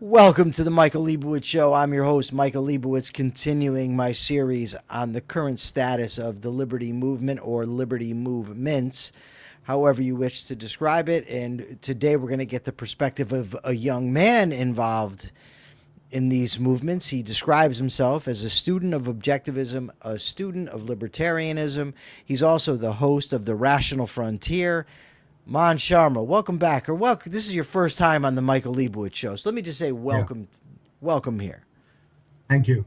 Welcome to the Michael Liebowitz Show. I'm your host, Michael Liebowitz, continuing my series on the current status of the liberty movement or liberty movements, however you wish to describe it. And today we're going to get the perspective of a young man involved in these movements. He describes himself as a student of Objectivism, a student of Libertarianism. He's also the host of The Rational Frontier. Mann Sharma, welcome back, or welcome. This is your first time on the Michael Liebowitz Show, so let me just say welcome, welcome here. Thank you.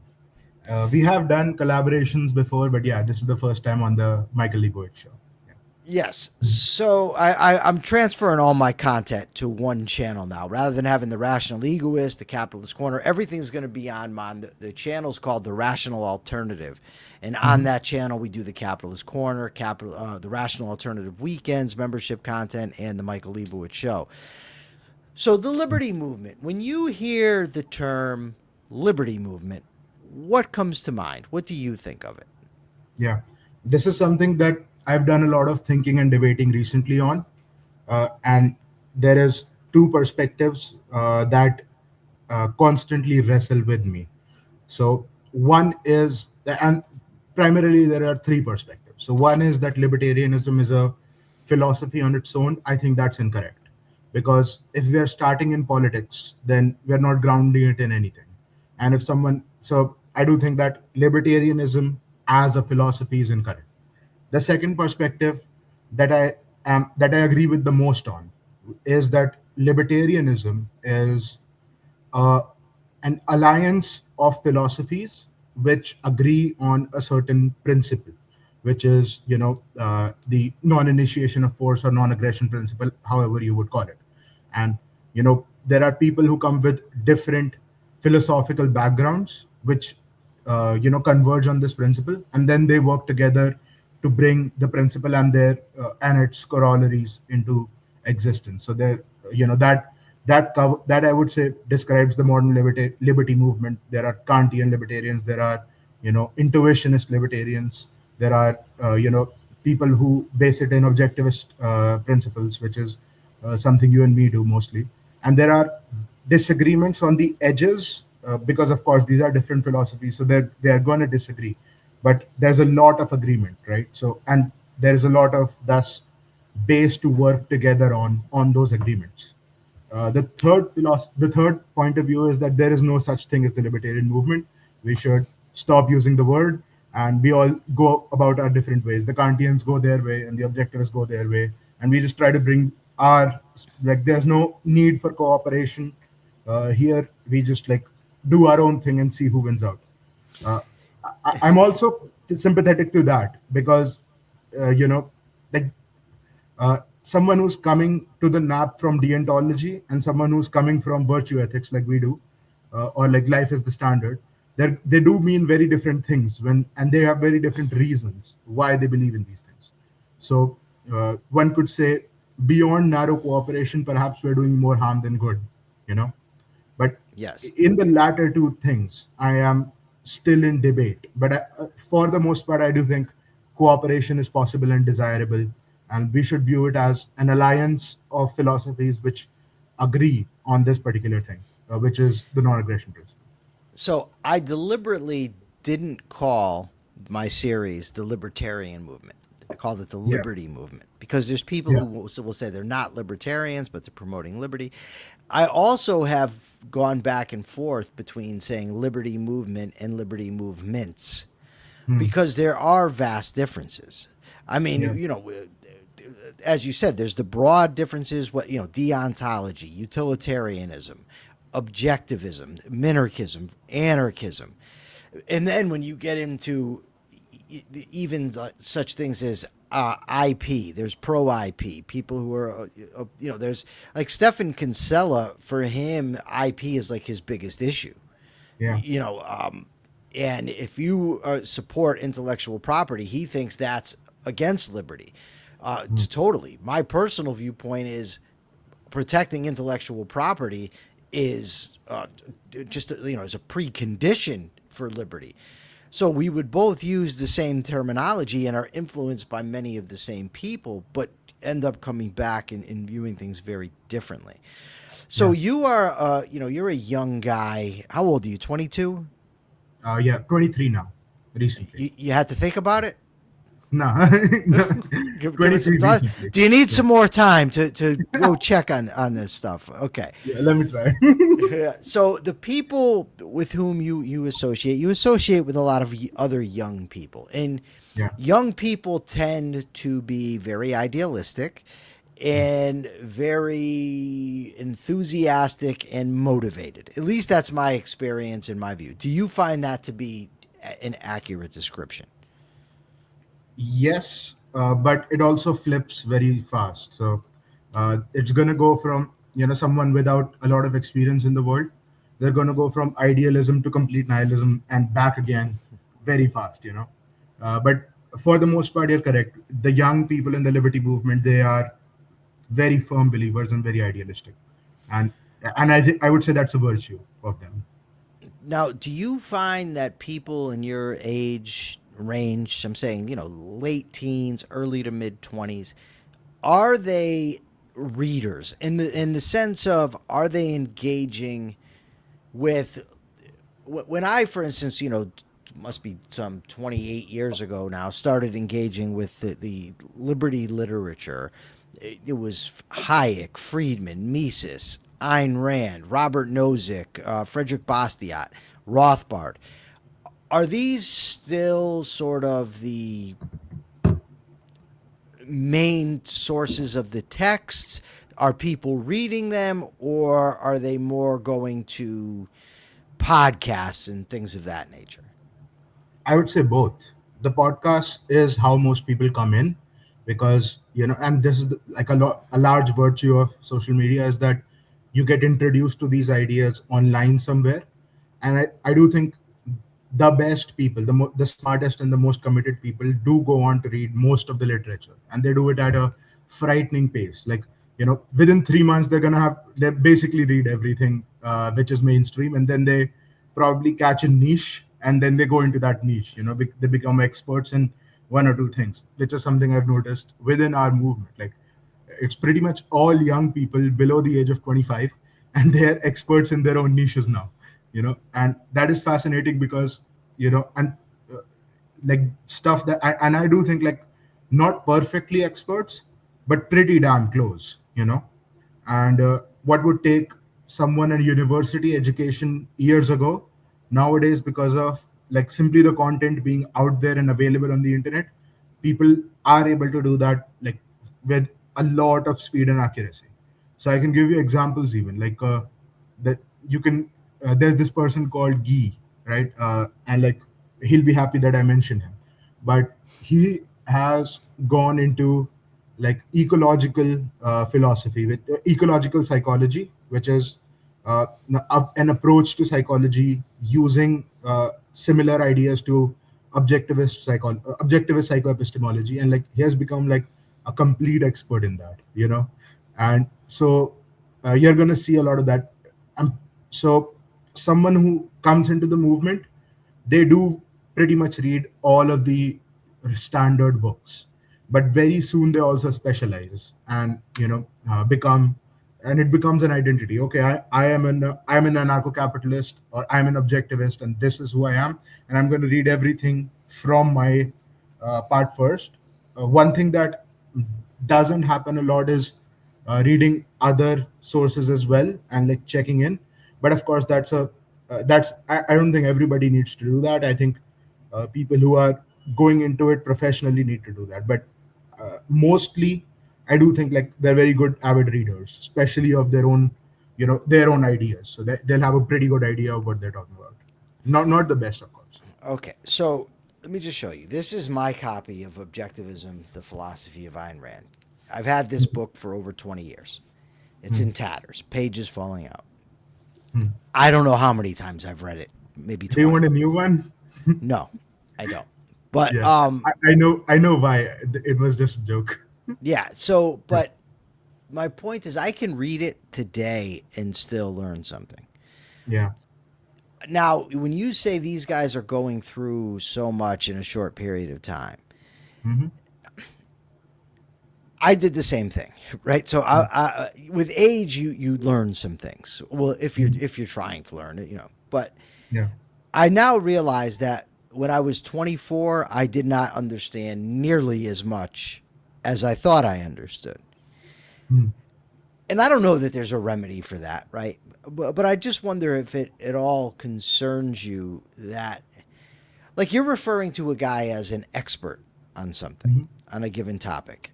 We have done collaborations before, but yeah, this is the first time on the Michael Liebowitz Show. Yes, so I'm transferring all my content to one channel now. Rather than having the Rational Egoist, the Capitalist Corner, everything's going to be on the channel's called The Rational Alternative. And on that channel, we do the Capitalist Corner, the Rational Alternative Weekends, membership content, and the Michael Liebowitz Show. So the Liberty Movement, when you hear the term Liberty Movement, what comes to mind? What do you think of it? Yeah, this is something that I've done a lot of thinking and debating recently on. And there is two perspectives that constantly wrestle with me. So one is, and primarily there are three perspectives. So one is that libertarianism is a philosophy on its own. I think that's incorrect, because if we are starting in politics, then we're not grounding it in anything. And so I do think that libertarianism as a philosophy is incorrect. The second perspective that I agree with the most on is that libertarianism is an alliance of philosophies which agree on a certain principle, which is the non-initiation of force or non-aggression principle, however you would call it. And there are people who come with different philosophical backgrounds which converge on this principle, and then they work together to bring the principle and its corollaries into existence. So that I would say describes the modern liberty movement. There are Kantian libertarians, there are intuitionist libertarians, there are people who base it in objectivist principles, which is something you and me do mostly. And there are disagreements on the edges because of course these are different philosophies, so they are going to disagree. But there's a lot of agreement, right? So, and there's a lot of thus base to work together on those agreements. The third point of view is that there is no such thing as the libertarian movement. We should stop using the word, and we all go about our different ways. The Kantians go their way, and the Objectivists go their way, and we just try to bring there's no need for cooperation. Here, we just do our own thing and see who wins out. I'm also sympathetic to that because, someone who's coming to the NAP from deontology and someone who's coming from virtue ethics like we do, or like life is the standard, they do mean very different things and they have very different reasons why they believe in these things. So one could say beyond narrow cooperation, perhaps we're doing more harm than good, But Yes, in the latter two things, I am still in debate. But for the most part, I do think cooperation is possible and desirable, and we should view it as an alliance of philosophies which agree on this particular thing, which is the non-aggression principle. so I deliberately didn't call my series the Libertarian Movement. I called it the Yeah, Liberty Movement because there's people yeah, who will say they're not libertarians, but they're promoting liberty. I also have gone back and forth between saying liberty movement and liberty movements hmm, because there are vast differences. I mean, yeah, as you said, there's the broad differences, deontology, utilitarianism, objectivism, minarchism, anarchism. And then when you get into even such things as IP, there's pro IP, people who are, there's like Stefan Kinsella, for him, IP is like his biggest issue, yeah, you know, and if you support intellectual property, he thinks that's against liberty. hmm, Totally. My personal viewpoint is protecting intellectual property is just as a precondition for liberty. So we would both use the same terminology and are influenced by many of the same people, but end up coming back and viewing things very differently. So you are, you're a young guy. How old are you? 22? Yeah, 23 now, recently. You had to think about it? No, no, Give it some 23 thought. recently. Do you need Yeah, some more time to go check on this stuff? Okay. yeah, let me try. Yeah. So the people with whom you associate with a lot of other young people, and Yeah. young people tend to be very idealistic and very enthusiastic and motivated. At least that's my experience in my view. Do you find that to be an accurate description? Yes, but it also flips very fast. So it's gonna go from someone without a lot of experience in the world. They're gonna go from idealism to complete nihilism and back again very fast. But for the most part, you're correct. The young people in the liberty movement, they are very firm believers and very idealistic, and I would say that's a virtue of them. Now, do you find that people in your age range, I'm saying, late teens, early to mid 20s, are they readers in the sense of, are they engaging with, when I, for instance, must be some 28 years ago now, started engaging with the liberty literature. It was Hayek, Friedman, Mises, Ayn Rand, Robert Nozick, Frederick Bastiat, Rothbard. Are these still sort of the main sources of the texts? Are people reading them, or are they more going to podcasts and things of that nature? I would say both. The podcast is how most people come in, because and this is like a large virtue of social media is that you get introduced to these ideas online somewhere, and I do think the best people, the smartest and the most committed people, do go on to read most of the literature, and they do it at a frightening pace. Like within 3 months, they basically read everything which is mainstream, and then they probably catch a niche, and then they go into that niche. They become experts in one or two things, which is something I've noticed within our movement. Like it's pretty much all young people below the age of 25, and they're experts in their own niches now. And that is fascinating because and like stuff and I do think like not perfectly experts, but pretty damn close. And what would take someone in university education years ago, nowadays, because of like simply the content being out there and available on the internet, people are able to do that like with a lot of speed and accuracy. So I can give you examples, even like that you can there's this person called Guy, right? And like he'll be happy that I mentioned him, but he has gone into like ecological philosophy with ecological psychology, which is an approach to psychology using similar ideas to objectivist psychoepistemology, and like he has become like a complete expert in that. And so you're going to see a lot of that. So someone who comes into the movement, they do pretty much read all of the standard books, but very soon they also specialize and become, and it becomes an identity. Okay, I'm an anarcho-capitalist, or I'm an objectivist, and this is who I am, and I'm going to read everything from my part first. One thing that doesn't happen a lot is reading other sources as well and like checking in. But of course, I don't think everybody needs to do that. I think people who are going into it professionally need to do that. But mostly, I do think like they're very good avid readers, especially of their own ideas. So they'll have a pretty good idea of what they're talking about. Not the best, of course. Okay, so let me just show you. This is my copy of Objectivism, the Philosophy of Ayn Rand. I've had this book for over 20 years. It's in tatters, pages falling out. I don't know how many times I've read it. Maybe 20. Do you want a new one? No, I don't. But Yeah, I know why. It was just a joke. yeah. So, but my point is, I can read it today and still learn something. Yeah. Now, when you say these guys are going through so much in a short period of time, Hmm. I did the same thing, right? So with age, you learn some things. Well, if you're trying to learn it, But Yeah. I now realize that when I was 24, I did not understand nearly as much as I thought I understood. Hmm. And I don't know that there's a remedy for that, right? But I just wonder if it at all concerns you that, like, you're referring to a guy as an expert on something, Mhm. on a given topic.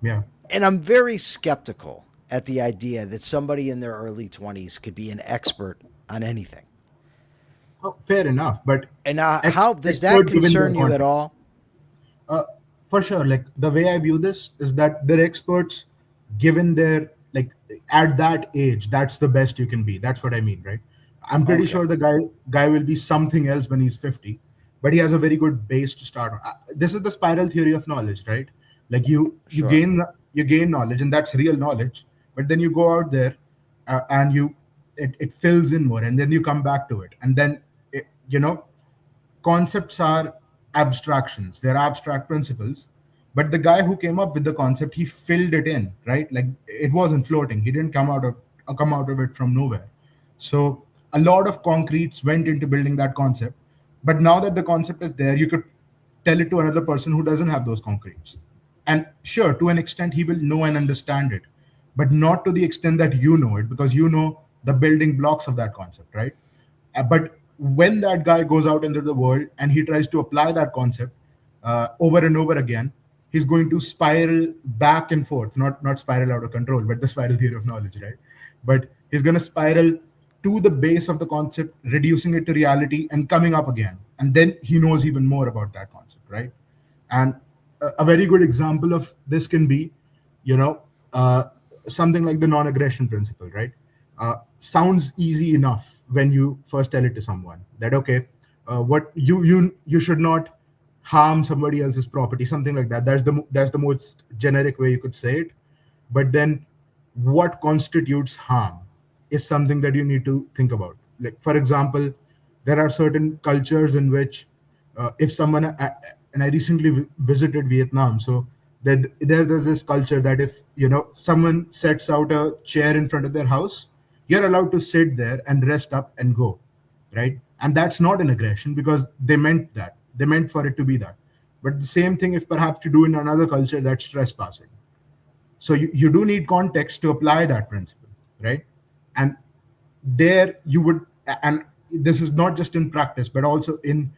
Yeah. And I'm very skeptical at the idea that somebody in their early 20s could be an expert on anything. Oh, fair enough. But And how does that expert given their concern you at context. all? uh, for sure, like the way I view this is that they're experts given their, like, at that age, that's the best you can be. That's what I mean, right? I'm pretty Okay. sure the guy will be something else when he's 50, but he has a very good base to start on. This is the spiral theory of knowledge, right? Like you Sure. gain knowledge, and that's real knowledge, but then you go out there, and it fills in more, and then you come back to it, and then concepts are abstractions, they're abstract principles, but the guy who came up with the concept, he filled it in, right? Like, it wasn't floating, he didn't come out of it from nowhere. So a lot of concretes went into building that concept, but now that the concept is there, you could tell it to another person who doesn't have those concretes, and sure, to an extent he will know and understand it, but not to the extent that you know it, because you know the building blocks of that concept, right? But when that guy goes out into the world and he tries to apply that concept over and over again, he's going to spiral back and forth, not spiral out of control, but the spiral theory of knowledge, right? But he's going to spiral to the base of the concept, reducing it to reality and coming up again, and then he knows even more about that concept, right? And a very good example of this can be, you know, uh, something like the non-aggression principle, right? Sounds easy enough when you first tell it to someone that, okay, what you should not harm somebody else's property, something like that. That's the most generic way you could say it. But then, what constitutes harm is something that you need to think about. Like, for example, there are certain cultures in which, if someone and I recently visited Vietnam, so there's this culture that if someone sets out a chair in front of their house, you're allowed to sit there and rest up and go, right? And that's not an aggression, because they meant for it to be that. But the same thing, if perhaps you do in another culture, that's trespassing. So you do need context to apply that principle, right? And there you would, and this is not just in practice but also in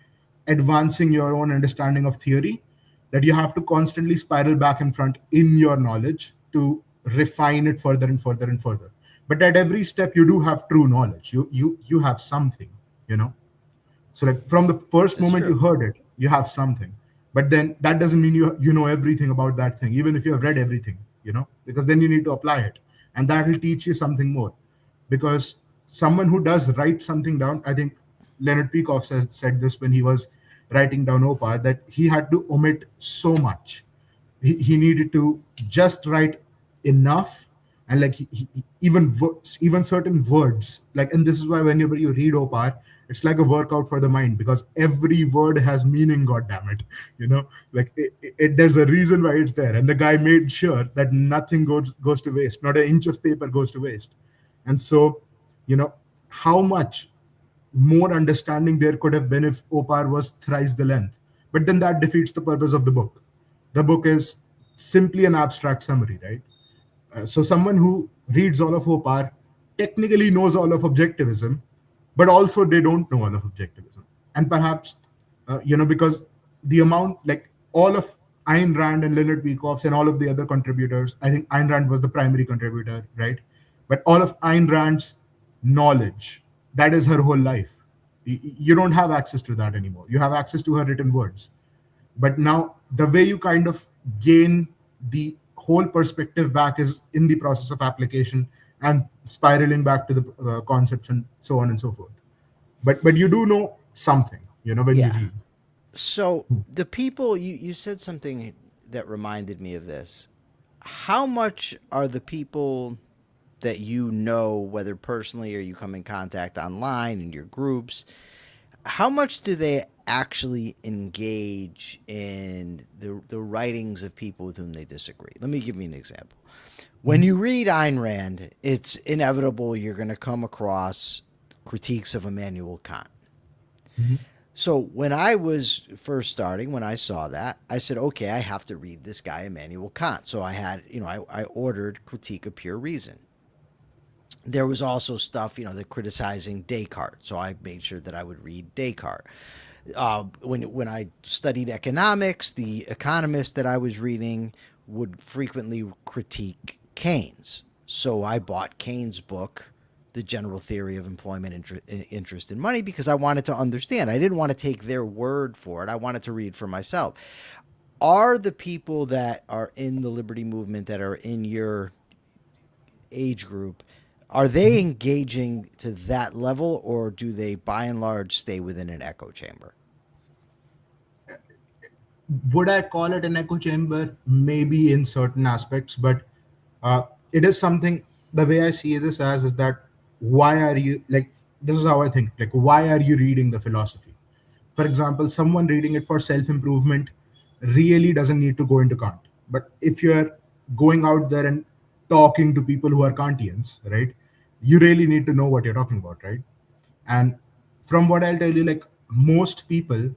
advancing your own understanding of theory, that you have to constantly spiral back and front in your knowledge to refine it further and further and further. But at every step you do have true knowledge, you have something, you know. So, like, from the first That's moment you true. heard it, you have something. But then that doesn't mean you know everything about that thing, even if you have read everything, because then you need to apply it, and that will teach you something more. Because someone who does write something down, I think Leonard Peikoff said this when he was writing down OPA, that he had to omit so much. He needed to just write enough, and like even certain words, like, and this is why whenever you read OPAR, it's like a workout for the mind, because every word has meaning, god damn it. Like, there's a reason why it's there, and the guy made sure that nothing goes to waste, not an inch of paper goes to waste. And so, how much more understanding there could have been if OPAR was thrice the length. But then that defeats the purpose of the book. The book is simply an abstract summary, right? So someone who reads all of OPAR technically knows all of Objectivism, but also they don't know all of Objectivism. And perhaps, because the amount, like, all of Ayn Rand and Leonard Peikoff's and all of the other contributors, I think Ayn Rand was the primary contributor, right? But all of Ayn Rand's knowledge, that is her whole life. You don't have access to that anymore. You have access to her written words. But now the way you kind of gain the whole perspective back is in the process of application and spiraling back to the concepts and so on and so forth. But you do know something, when you Yeah. read. So the people, you said something that reminded me of this. How much are the people that you know, whether personally or you come in contact online in your groups, how much do they actually engage in the writings of people with whom they disagree. Let me give you an example. When you read Ayn Rand, it's inevitable you're going to come across critiques of Immanuel Kant. Mhm. So when I was first starting, when I saw that, I said, okay, I have to read this guy, Immanuel Kant. So I had, I ordered Critique of Pure Reason. There was also stuff, that criticizing Descartes. So I made sure that I would read Descartes. When I studied economics, the economist that I was reading would frequently critique Keynes. So I bought Keynes' book, The General Theory of Employment, Interest, and Money, because I wanted to understand. I didn't want to take their word for it. I wanted to read for myself. Are the people that are in the liberty movement, that are in your age group, are they engaging to that level, or do they, by and large, stay within an echo chamber? Would I call it an echo chamber? Maybe in certain aspects, but it is something. The way I see this as is that why are you like? This is how I think. Like, why are you reading the philosophy? For example, someone reading it for self improvement really doesn't need to go into Kant. But if you're going out there and talking to people who are Kantians, right? You really need to know what you're talking about, right? And from what I'll tell you, like most people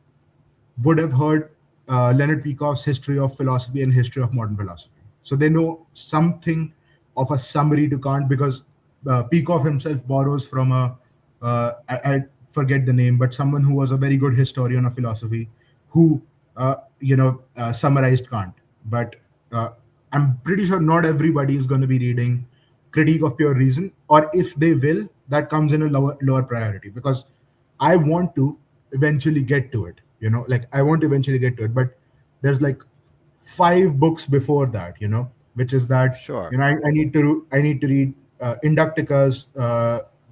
would have heard Leonard Peikoff's History of Philosophy and History of Modern Philosophy. So they know something of a summary to Kant, because Peikoff himself borrows from I forget the name, but someone who was a very good historian of philosophy who, summarized Kant. But I'm pretty sure not everybody is going to be reading Critique of Pure Reason, or if they will, that comes in a lower priority, because I want to eventually get to it. Like I want to eventually get to it, but there's like 5 books before that, which is that Sure. I need to read Inductica's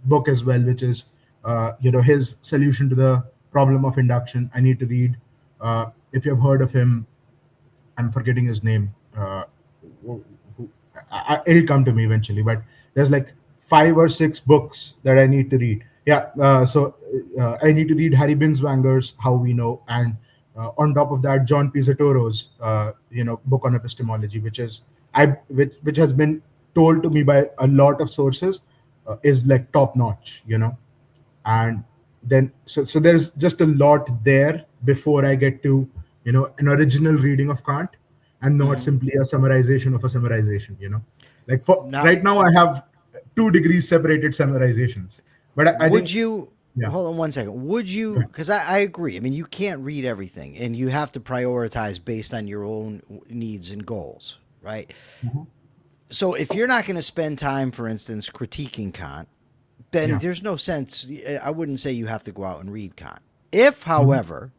book as well, which is his solution to the problem of induction. I need to read, if you've heard of him, I'm forgetting his name. It'll come to me eventually, but there's like 5 or 6 books that I need to read. Yeah, so I need to read Harry Binswanger's How We Know, and on top of that, John Pizzatoro's book on epistemology, which has been told to me by a lot of sources is like top notch, and then so there's just a lot there before I get to an original reading of Kant, and not simply a summarization of a summarization. Like for Now, right now I have 2 degrees separated summarizations, but I would think you yeah. hold on one second? Would you? Yeah. Because I agree. I mean, you can't read everything, and you have to prioritize based on your own needs and goals, right? Mhm. So if you're not going to spend time, for instance, critiquing Kant, then Yeah. there's no sense. I wouldn't say you have to go out and read Kant. If, Mhm. however,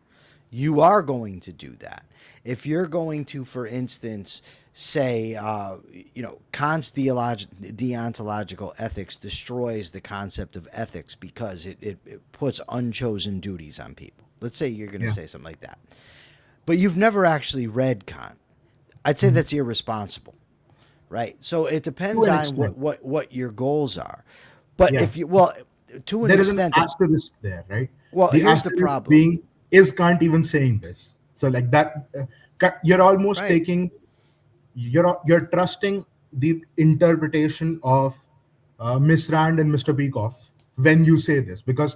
you are going to do that, if you're going to, for instance, say, Kant's deontological ethics destroys the concept of ethics because it puts unchosen duties on people. Let's say you're going to Yeah. say something like that. But you've never actually read Kant. I'd say Mhm. that's irresponsible, right? So it To depends an on extent. what your goals are. But Yeah. if you, well, to an There is an extent, asterisk there, right? well, The here's the asterisk problem, being, is Kant even saying this? So like that, you're almost right? taking, you're trusting the interpretation of Miss Rand and Mr. Peikoff when you say this, because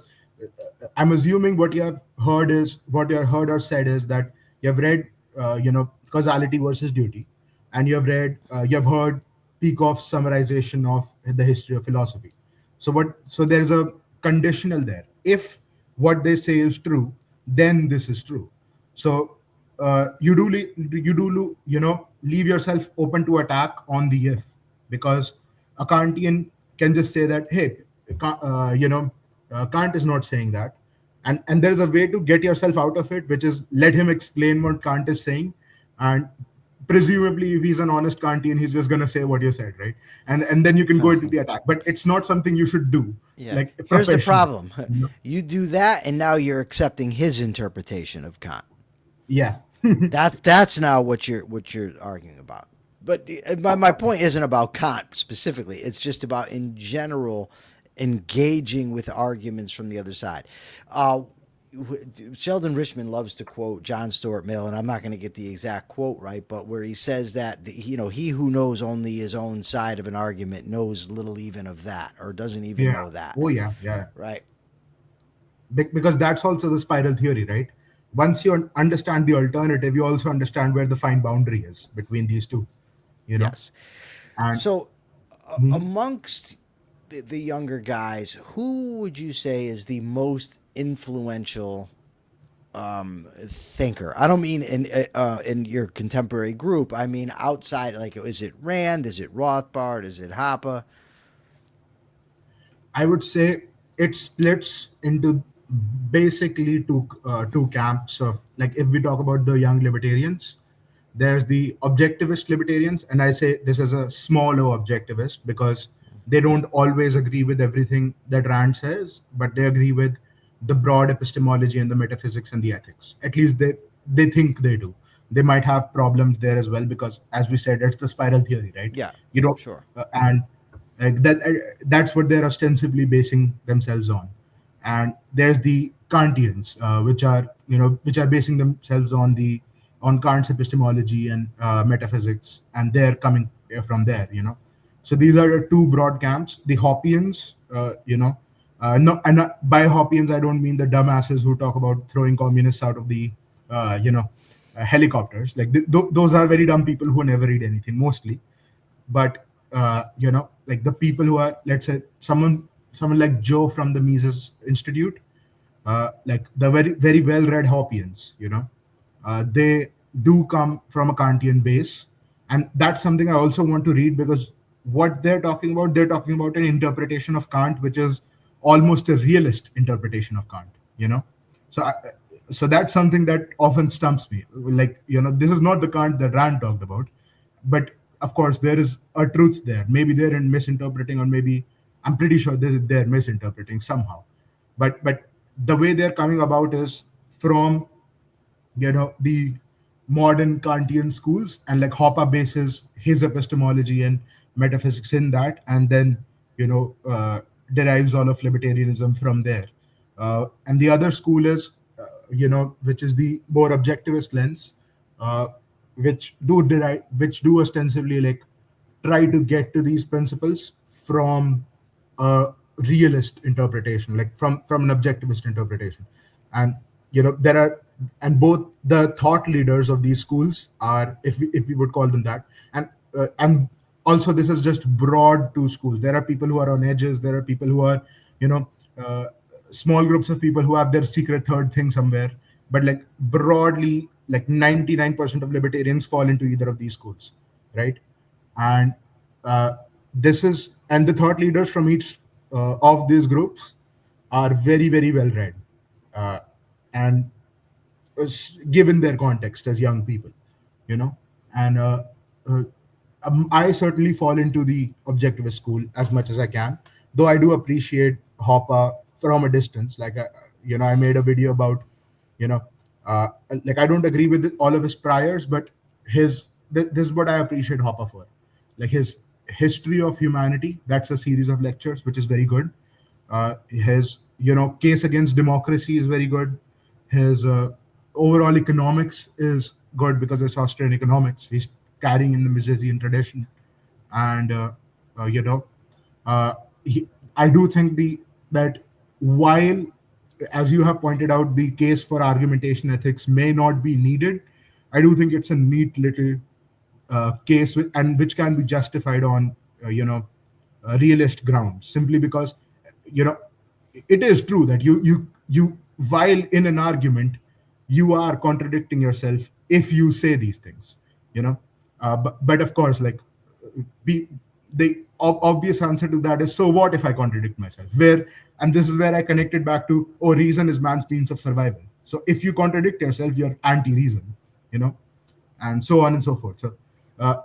I'm assuming what you have heard or said is that you have read, causality versus duty, and you have heard Peikoff's summarization of the history of philosophy. So there's a conditional there. If what they say is true, then this is true. So leave yourself open to attack on the if, because a Kantian can just say that, hey, Kant is not saying that, and there is a way to get yourself out of it, which is let him explain what Kant is saying, and presumably if he's an honest Kantian, he's just going to say what you said, right? And then you can go into the attack, but it's not something you should do Yeah. like Here's the professionally. problem. You do that, and now you're accepting his interpretation of Kant. Yeah. That's now what you're arguing about. But my point isn't about Kant specifically. It's just about in general engaging with arguments from the other side. Sheldon Richman loves to quote John Stuart Mill, and I'm not going to get the exact quote right, but where he says that he who knows only his own side of an argument knows little even of that, or doesn't even Yeah. know that, Oh, yeah. Yeah. right? Because that's also the spiral theory, right? Once you understand the alternative, you also understand where the fine boundary is between these two, you know? Yes. And So, mhm, amongst the younger guys, who would you say is the most influential thinker? I don't mean in your contemporary group. I mean outside. Like, is it Rand? Is it Rothbard? Is it Hoppe? I would say it splits into basically two camps of, like, if we talk about the young libertarians, there's the objectivist libertarians, and I say this is a small O objectivist because they don't always agree with everything that Rand says, but they agree with the broad epistemology and the metaphysics and the ethics. At least they think they do. They might have problems there as well because, as we said, it's the spiral theory, right? Yeah, You know, sure. and like that, that's what they're ostensibly basing themselves on. And there's the Kantians, which are basing themselves on Kant's epistemology and metaphysics, and they're coming from there. So these are the two broad camps. The Hoppeans, no, and by Hoppeans I don't mean the dumbasses who talk about throwing communists out of the, helicopters. Like those are very dumb people who never read anything mostly. But like the people who are, let's say, someone like Joe from the Mises Institute, like the very very well read Hoppians, they do come from a Kantian base, and that's something I also want to read, because what they're talking about an interpretation of Kant which is almost a realist interpretation of Kant. So so that's something that often stumps me. Like, this is not the Kant that Rand talked about, but of course there is a truth there. Maybe they're misinterpreting, or maybe I'm pretty sure they're misinterpreting somehow. But the way they're coming about is from the modern Kantian schools, and like Hoppe bases his epistemology and metaphysics in that, and then derives all of libertarianism from there. And the other school is which is the more objectivist lens, uh, which do ostensibly like try to get to these principles from a realist interpretation, like from an objectivist interpretation. And there are, and both the thought leaders of these schools are, if we would call them that, and also this is just broad two schools. There are people who are on edges, there are people who are you know uh, small groups of people who have their secret third thing somewhere, but like broadly, like 99% of libertarians fall into either of these schools, right? And uh, and the thought leaders from each of these groups are very very well read, uh, and given their context as young people, you know and uh, I certainly fall into the objectivist school as much as I can, though I do appreciate Hopper from a distance. Like, I made a video about, you know, uh, like, I don't agree with all of his priors, but this is what I appreciate Hopper for. Like, his History of Humanity, that's a series of lectures, which is very good. His, Case Against Democracy is very good. His overall economics is good because it's Austrian economics. He's carrying in the Misesian tradition, and uh, you know, uh, I do think that while, as you have pointed out, the case for argumentation ethics may not be needed, I do think it's a neat little case, and which can be justified on realist grounds, simply because you know it is true that you while in an argument you are contradicting yourself if you say these things, but of course, like, be the obvious answer to that is, so what if I contradict myself? And this is where I connected back to, oh, reason is man's means of survival. So if you contradict yourself, you're anti-reason, and so on and so forth. Uh,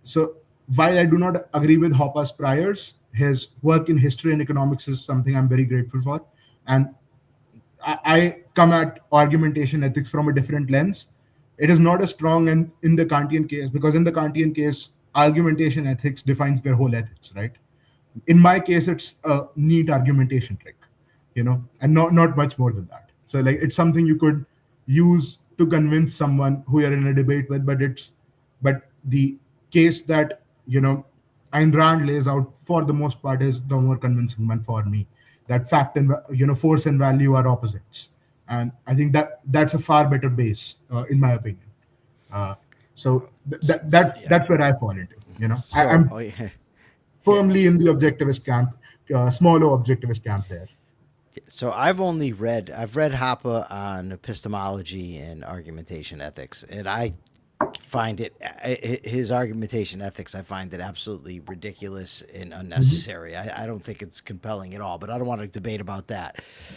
so while I do not agree with Hopper's priors, his work in history and economics is something I'm very grateful for. And I come at argumentation ethics from a different lens. It is not as strong in the Kantian case, because in the Kantian case, argumentation ethics defines their whole ethics, right? In my case, it's a neat argumentation trick, and not much more than that. So like it's something you could use to convince someone who you're in a debate with, but the case that Ayn Rand lays out for the most part is the more convincing one for me. That fact and force and value are opposites, and I think that's a far better base, in my opinion. Uh, so Yeah. that's where I fall into. So, I'm oh, yeah. Yeah. firmly in the objectivist camp, smaller objectivist camp there. So I've read Hoppe on epistemology and argumentation ethics, and I find his argumentation ethics, I find it absolutely ridiculous and Mhm. unnecessary. I don't think it's compelling at all, but I don't want to debate about that.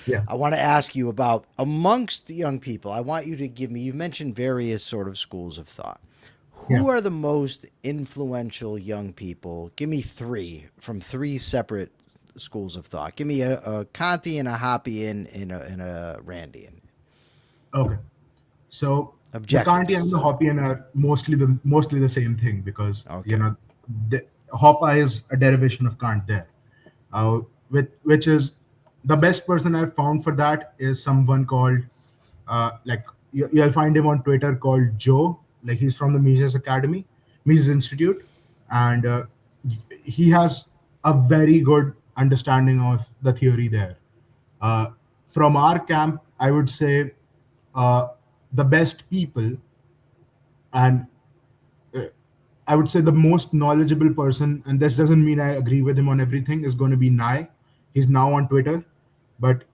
Yeah, I want to ask you about amongst young people. I want you to give me, you've mentioned various sort of schools of thought. yeah. Who are the most influential young people? Give me three from three separate schools of thought. Give me a Kantian, a Hoppean, and a Randian. Okay. So the Kantian and Objectivists. the Hoppian are mostly the same thing, because Okay. the Hoppe is a derivation of Kant there, which is the best person I've found for that is someone called, like you'll find him on Twitter, called Joe. Like he's from the Mises Institute, and he has a very good understanding of the theory there. Uh, from our camp, I would say uh, the best people, and uh, I would say the most knowledgeable person, and this doesn't mean I agree with him on everything, is going to be Nye. He's now on Twitter, but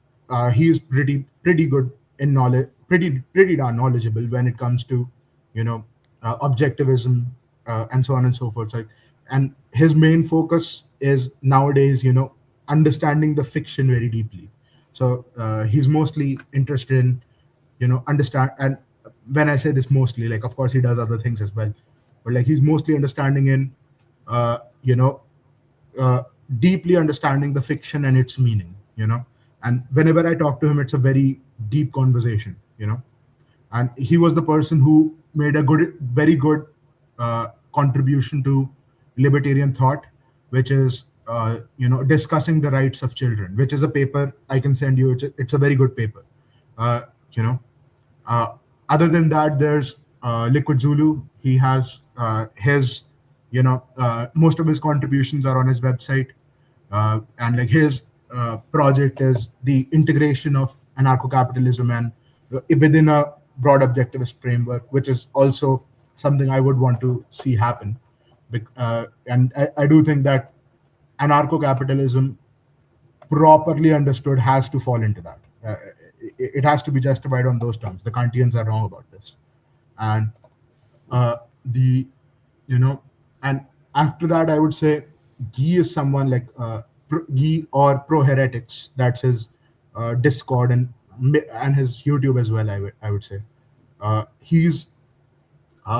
he is pretty good in knowledge, pretty darn knowledgeable when it comes to objectivism, and so on and so forth. So, and his main focus is nowadays, understanding the fiction very deeply. So he's mostly interested in understand, and when I say this mostly, like of course he does other things as well, but like he's mostly understanding in uh, you know uh, deeply understanding the fiction and its meaning. And whenever I talk to him, it's a very deep conversation. And he was the person who made a very good contribution to libertarian thought, which is discussing the rights of children, which is a paper I can send you. It's a very good paper. uh, you know uh, Other than that, there's Liquid Zulu. He has most of his contributions are on his website. And like his project is the integration of anarcho-capitalism and within a broad objectivist framework, which is also something I would want to see happen. And I do think that anarcho-capitalism, properly understood, has to fall into that. It has to be justified on those terms. The Kantians are wrong about this, and the you know, and after that, I would say Guy is someone like Guy or Pro Heretics. That's his Discord and his YouTube as well. I would say he's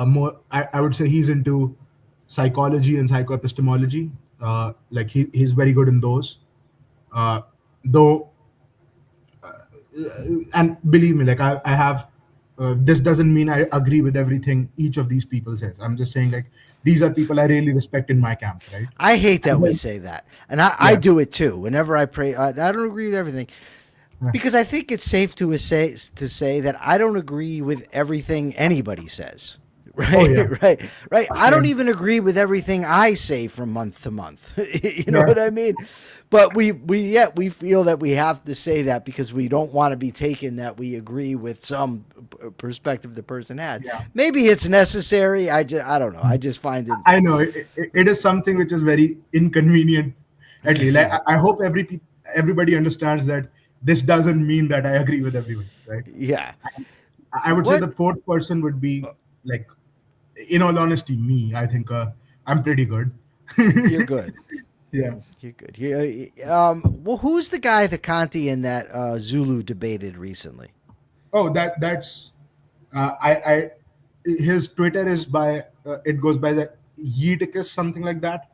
more. I would say he's into psychology and psychoepistemology. Like he's very good in those. Though, and believe me, like I have this doesn't mean I agree with everything each of these people says. I'm just saying, like, these are people I really respect in my camp, right? I hate that And we then, say that, and I yeah, do it too. Whenever I pray, I don't agree with everything yeah. because I think it's safe to say that I don't agree with everything anybody says. Oh Right, yeah, right. I don't same. even agree with everything I say from month to month. You know Yeah, what I mean? But we feel that we have to say that because we don't want to be taken that we agree with some perspective the person has. yeah. Maybe it's necessary. I don't know. I just find it. I know it is something which is very inconvenient. At least, like, I hope everybody understands that this doesn't mean that I agree with everyone, right? Yeah. I would say What? the fourth person would be, like, in all honesty, me. I think I'm pretty good. You're good. Yeah. You're good. Well, who's the guy, the Kanti, that Zulu debated recently? Oh, that's I his Twitter is by it goes by the Yeeticus, something like that.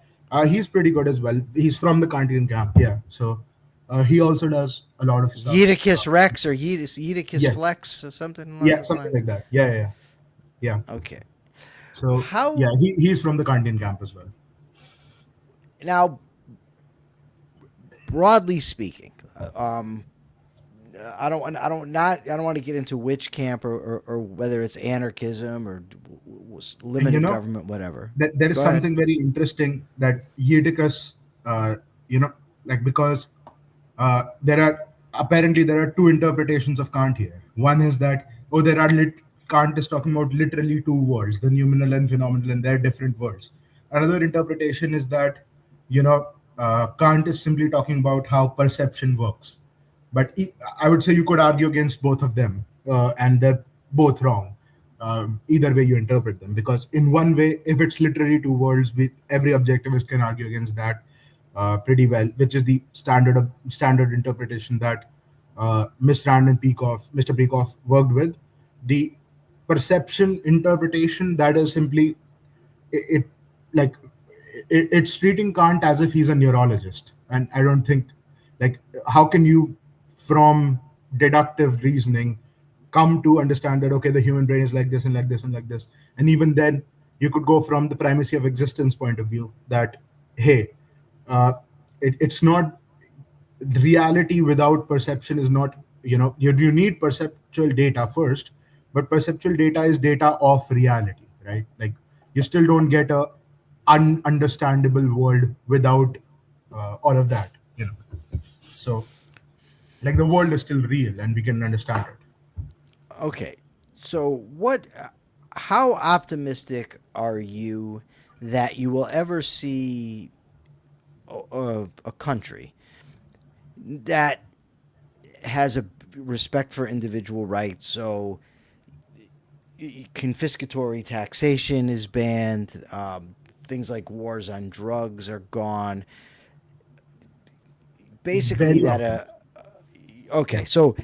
He's pretty good as well. He's from the Kantian camp, yeah. So he also does a lot of stuff. Yedicus Rex or Yedicus Yeah, Flex or something along yeah, those something lines? like that. Yeah, yeah, yeah. Yeah. Okay. So yeah, How he's from the Kantian camp as well. now, broadly speaking, um, I don't want to get into which camp or whether it's anarchism or And limited government, whatever. there is Go ahead. something very interesting that Eutychus, you know, like because there are two interpretations of Kant here. One is that Kant is talking about literally two worlds, the noumenal and phenomenal, and they're different worlds. Another interpretation is that you know Kant is simply talking about how perception works. But I would say you could argue against both of them, and they're both wrong. Either way you interpret them, because in one way, if it's literally two worlds, every objectivist can argue against that pretty well, which is the standard interpretation that Miss Rand and Mr. Peikoff worked with. The perception interpretation, that is simply it like it's treating Kant as if he's a neurologist, and I don't think, like, how can you from deductive reasoning come to understand that okay, the human brain is like this and like this and like this. And even then you could go from the primacy of existence point of view that hey, uh, it's not reality without perception is not, you need perceptual data first, but perceptual data is data of reality, right? Like you still don't get a ununderstandable world without all of that, so like the world is still real and we can understand it. Okay. So how optimistic are you that you will ever see a country that has a respect for individual rights? So confiscatory taxation is banned. Things like wars on drugs are gone. Basically, Very often. okay, so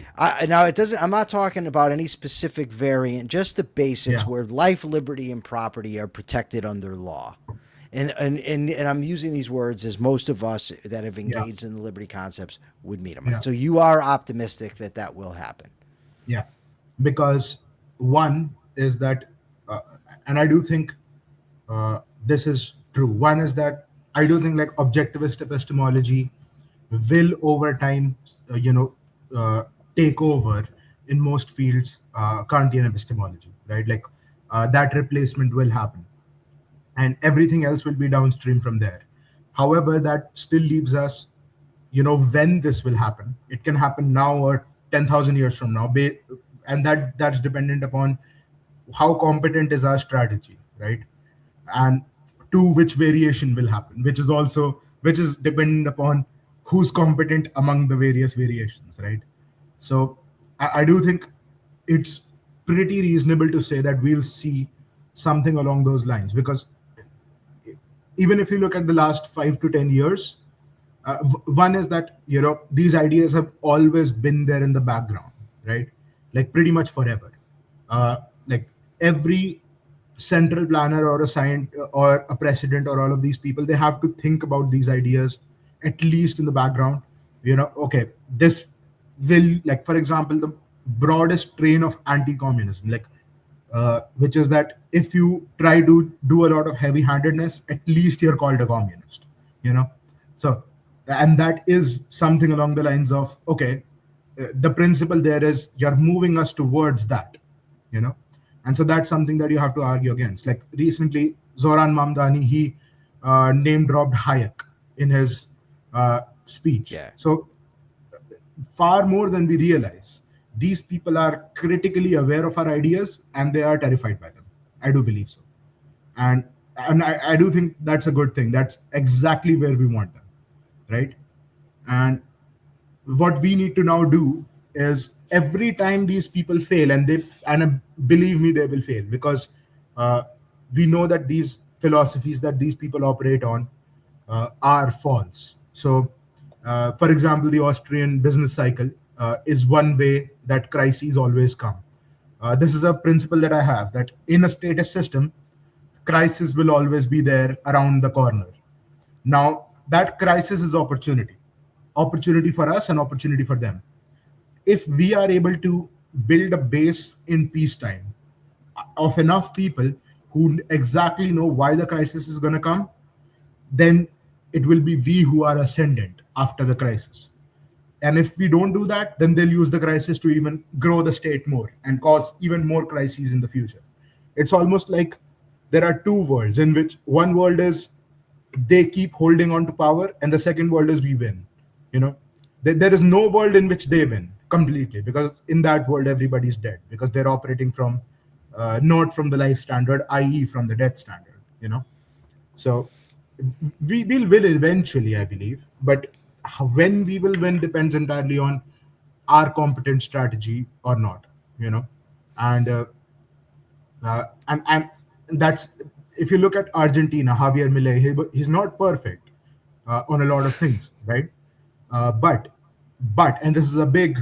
now it doesn't. I'm not talking about any specific variant, just the basics Yeah. where life, liberty, and property are protected under law. And I'm using these words as most of us that have Yeah. engaged in the liberty concepts would meet them. Yeah. So you are optimistic that that will happen. Yeah, because one is that, and I do think this is true. One is that I do think like objectivist epistemology will over time, uh, take over in most fields, Kantian epistemology, right? Like that replacement will happen, and everything else will be downstream from there. However, that still leaves us, when this will happen. It can happen now or 10,000 years from now, and that's dependent upon how competent is our strategy, right? And two, which variation will happen, which is dependent upon who's competent among the various variations, right? So I do think it's pretty reasonable to say that we'll see something along those lines, because even if you look at the last 5 to 10 years, one is that these ideas have always been there in the background, right? Like pretty much forever. Like every central planner or a scientist or a president or all of these people, they have to think about these ideas at least in the background. Okay, this will, like, for example, the broadest strain of anti-communism, like which is that if you try to do a lot of heavy-handedness, at least you're called a communist, so, and that is something along the lines of okay, the principle there is you're moving us towards that, you know and so that's something that you have to argue against. Like recently, Zoran Mamdani, he name dropped Hayek in his speech. Yeah. So far more than we realize, these people are critically aware of our ideas and they are terrified by them. I do believe so. And I do think that's a good thing. That's exactly where we want them, right? And what we need to now do is every time these people fail, and believe me, they will fail, because we know that these philosophies that these people operate on are false. So for example, the Austrian business cycle is one way that crises always come. This is a principle that I have, that in a status system, crisis will always be there around the corner. Now, that crisis is opportunity for us and opportunity for them. If we are able to build a base in peacetime of enough people who exactly know why the crisis is going to come, then it will be we who are ascendant after the crisis. And if we don't do that, then they'll use the crisis to even grow the state more and cause even more crises in the future. It's almost like there are two worlds, in which one world is they keep holding on to power, and the second world is we win. There is no world in which they win completely, because in that world everybody's dead, because they're operating from not from the life standard, i.e. from the death standard. So we will win eventually, I believe, but when we will win depends entirely on our competent strategy or not. And and that's, if you look at Argentina, Javier Milei, he's not perfect on a lot of things, right? But and this is a big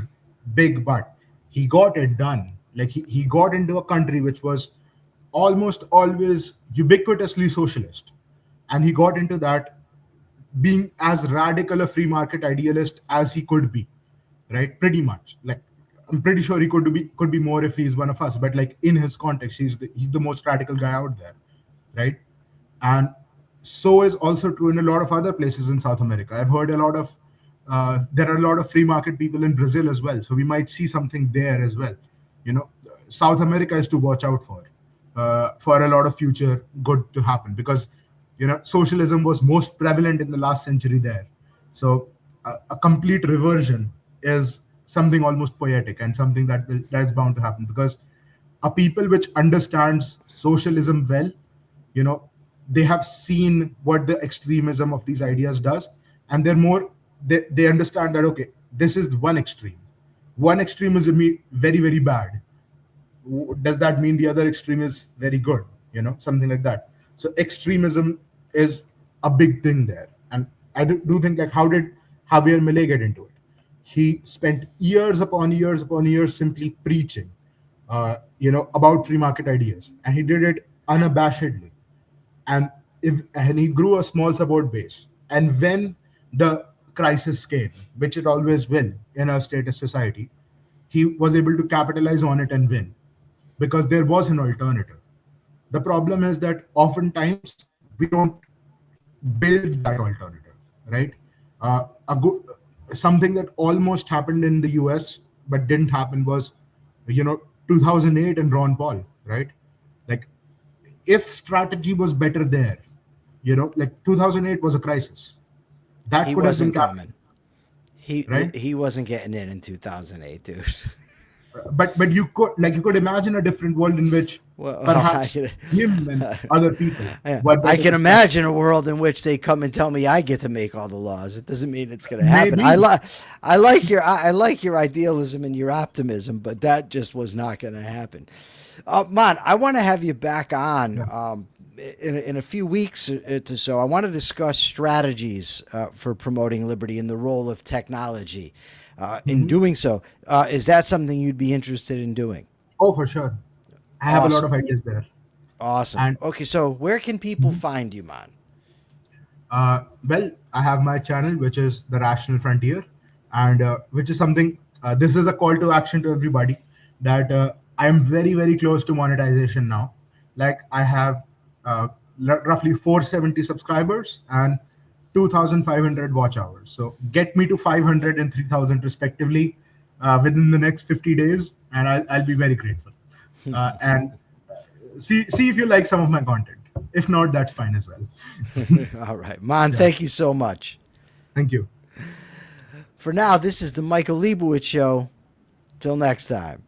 but, he got it done. Like he got into a country which was almost always ubiquitously socialist, and he got into that being as radical a free market idealist as he could be, right? Pretty much. Like, I'm pretty sure he could be more if he's one of us, but like in his context, he's the most radical guy out there, right? And so is also true in a lot of other places in South America. I've heard there are a lot of free market people in Brazil as well, so we might see something there as well. South America is to watch out for a lot of future good to happen, because socialism was most prevalent in the last century there. So a complete reversion is something almost poetic, and something that's bound to happen, because a people which understands socialism well, they have seen what the extremism of these ideas does, and they understand that, okay, this is one extreme is very, very bad. Does that mean the other extreme is very good? Something like that. So extremism is a big thing there. And I do think, like, how did Javier Milei get into it? He spent years upon years simply preaching about free market ideas, and he did it unabashedly. And he grew a small support base. And when the crisis came, which it always will in a statist society, he was able to capitalize on it and win, because there was an alternative. The problem is that oftentimes we don't build that alternative, right? Something that almost happened in the US but didn't happen was 2008 and Ron Paul, right? Like, if strategy was better there, like 2008 was a crisis that He could have been wasn't coming. Right? He wasn't getting in 2008, dude. But you could imagine a different world in which perhaps him and other people. I can imagine a world in which they come and tell me I get to make all the laws. It doesn't mean it's going to happen. Maybe. I like your idealism and your optimism, but that just was not going to happen. Mann, I want to have you back on in a few weeks to so. I want to discuss strategies for promoting liberty and the role of technology. In doing so, is that something you'd be interested in doing? Oh, for sure. I have a lot of ideas there. Awesome. Okay, so where can people find you, Mann? Well, I have my channel, which is The Rational Frontier, and which is something, this is a call to action to everybody, that I am very, very close to monetization now. Like, I have roughly 470 subscribers and 2,500 watch hours. So get me to 500 and 3,000 respectively within the next 50 days, and I'll be very grateful. And see if you like some of my content. If not, that's fine as well. All right, Mann, thank you so much. Thank you. For now, this is the Michael Liebowitz Show. Till next time.